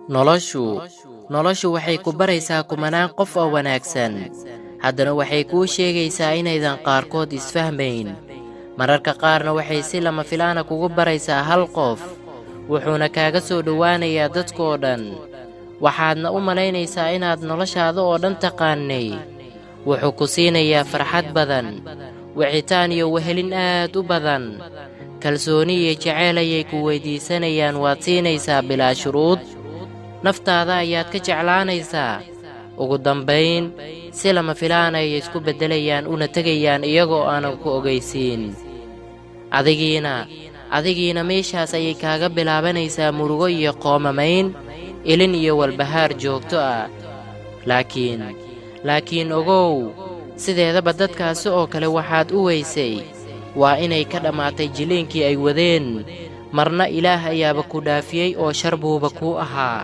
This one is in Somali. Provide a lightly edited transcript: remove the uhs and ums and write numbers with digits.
noloshu waxay ku baraysaa kumanaan qof oo wanaagsan, haddana waxay kuu sheegaysaa inaydan qaarkood isfahmayn. mararka qaarna waxay si lama filaana kugu baraysaa hal qof, wuxuuna kaaga soo dhowaanayaa dadkoo dhan, waxaadna u malaynaysaa inaad noloshaada oo dhan taqaanay. wuxuu ku siinayaa farxad badan, wicitaan iyo wehelin aad u badan, kalsooni iyo jacayl ayay ku weydiisanayaan, waad siinaysaa bilaa shuruud, naftaada ayaad ka jeclaanaysaa. ugu dambayn si lama filaan ayay isku beddelayaan una tegayaan iyagoo aanan ku ogaysiin. adigiina meeshaas ayay kaaga bilaabanaysaa murugo iyo qoomamayn, ilin iyo walbahaar joogto ah. laakiin ogow, sideedaba dadkaasi oo kale waxaad u weysay waa inay ka dhammaatay jiliinkii ay wadeen, marna ilaah ayaaba ku dhaafiyey oo shar buuba kuu ahaa.